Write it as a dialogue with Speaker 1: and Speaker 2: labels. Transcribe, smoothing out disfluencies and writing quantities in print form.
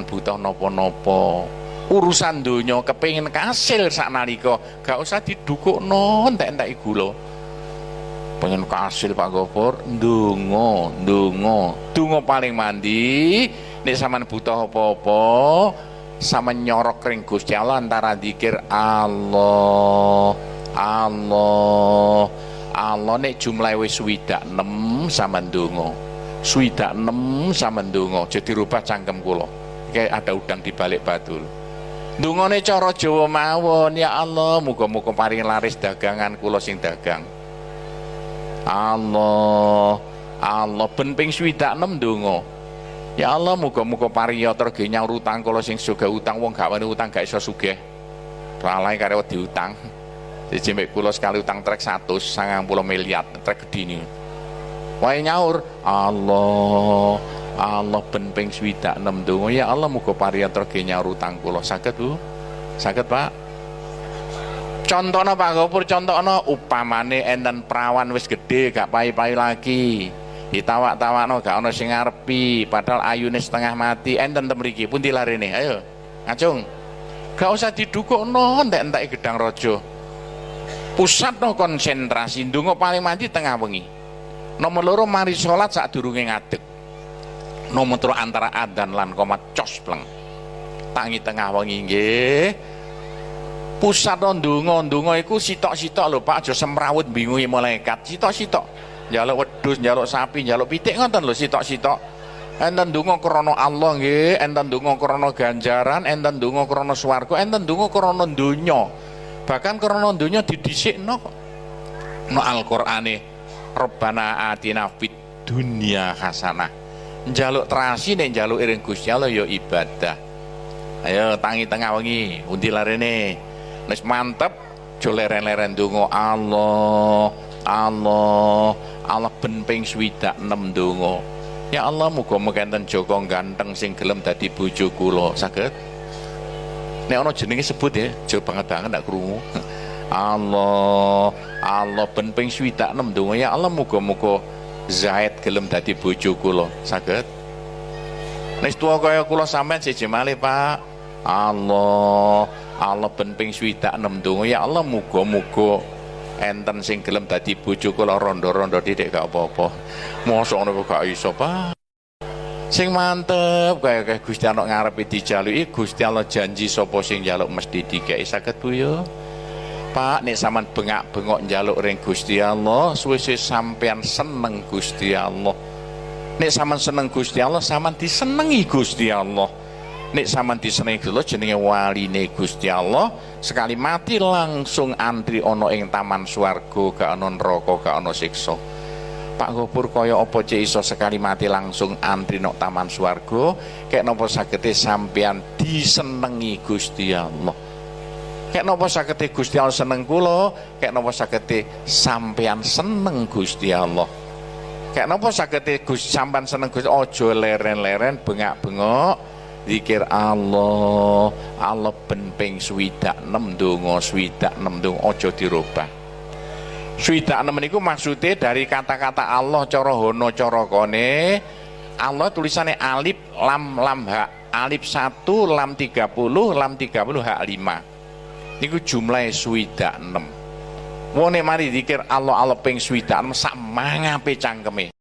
Speaker 1: butuh napa-napa. Urusan donya kepengin kasil saknalika, gak usah didukukno entek-entek gula. Pengen kasil Pak Gopur, ndonga paling mandi. Nek sampean butuh apa-apa, sama nyorok ring Gusti Allah antara zikir Allah nek jumlahe wis 26 sampean ndonga. 26 sampean ndonga, jadi rubah cangkem kula. Kayak ada udang di balik batu. Ndongane cara Jawa mawon, ya Allah, muga-muga paring laris dagangan kula sing dagang. Allah ben ping 26 ndonga. Ya Allah, muga-muga paring yatra genyang utang kula sing sugih utang, wong gak wani utang gak iso sugih. Lalai kare diutang. Siji mek kula sekali utang trek 190 miliar, trek gedhi niku. Wae nyaur, Allah ben ping 26 ndonga. Ya Allah, muga paring yatra genyang utang kula. Saged Bu? Saged Pak? Contohna Pak Gopur, contohna upamane enten perawan wis gede gak pai-pai lagi. Ditawak-tawakno gak ana sing ngarepi, padahal ayune setengah mati. Enten ten mriki pundi larene? Ayo, ngacung. Gak usah didukukno entek-entek gedang raja. Pusatno konsentrasi, ndonga paling mandi tengah wengi. Nomor loro mari salat sadurunge ngadeg. Nomor telu antara adzan lan qomat cospleng. Tangi tengah wengi nggih. Pusatno ndonga iku sitok-sitok lho Pak, aja semrawut bingungi malaikat. Sitok-sitok. Njaluk wedhus, njaluk sapi, njaluk pitik ngoten lho sitok-sitok. Enten ndonga krana Allah nggih, enten ndonga krana ganjaran, enten ndonga krana swarga, enten ndonga krana donya. Bahkan krana donya didhisikno kok. No Al-Qur'ane Rabbana atina fid dunya hasanah. Njaluk terasi nek njaluk iring Gusti Allah ya ibadah. Ayo tangi tengah wengi, pundi larene? Wis mantep, jo leren-leren ndonga Allah ben ping 26 ndonga. Ya Allah, muga-muga enten Joko ganteng sing gelem dadi bojo kula. Saged? Nek ana jenenge sebut ya, aja banget-banget ndak krungu. Allah ben ping 26 ndonga. Ya Allah, muga-muga Zaid gelem dadi bojo kula. Saged? Nek tuwa kaya kula sampean siji malih, Pak. Allah ben ping 26 ndonga. Ya Allah, muga-muga enten sing gelem dadi bojo kula rondo-rondo titik gak apa-apa. Mosok ngono gak iso, Pak. Sing mantep kaya Gusti Allah ngarepe dijaluki, Gusti Allah janji sapa sing njaluk mesti dikeki. Saged Bu ya? Pak, nek sampean bengak-bengok njaluk ring Gusti Allah, suwe-suwe sampean seneng Gusti Allah. Nek sampean seneng Gusti Allah, sampean disenengi Gusti Allah. Nek sampean disenengi Gusti Allah, jenenge waline Gusti Allah, sekali mati langsung antri ana ing taman swarga, gak ana neraka, gak ana siksa. Pak Gopur kaya apa cek iso sekali mati langsung antri nok taman swarga, kek napa sagete sampean disenengi Gusti Allah. Kek napa sagete Gusti Allah seneng kula, kek napa sagete sampean seneng Gusti Allah. Kek napa sagete Gusti sampean seneng Gusti, aja leren-leren bengak-bengok zikir Allah ben ping 26 ndonga, 26 ndonga aja dirubah. 26 niku maksude dari kata-kata Allah cara hono cara kone. Allah tulisannya alif lam ha. Alif 1 lam 30 lam 30 hak 5. Niku jumlahe 26. Wone mari zikir Allah ping 26 sak mangape cangkeme.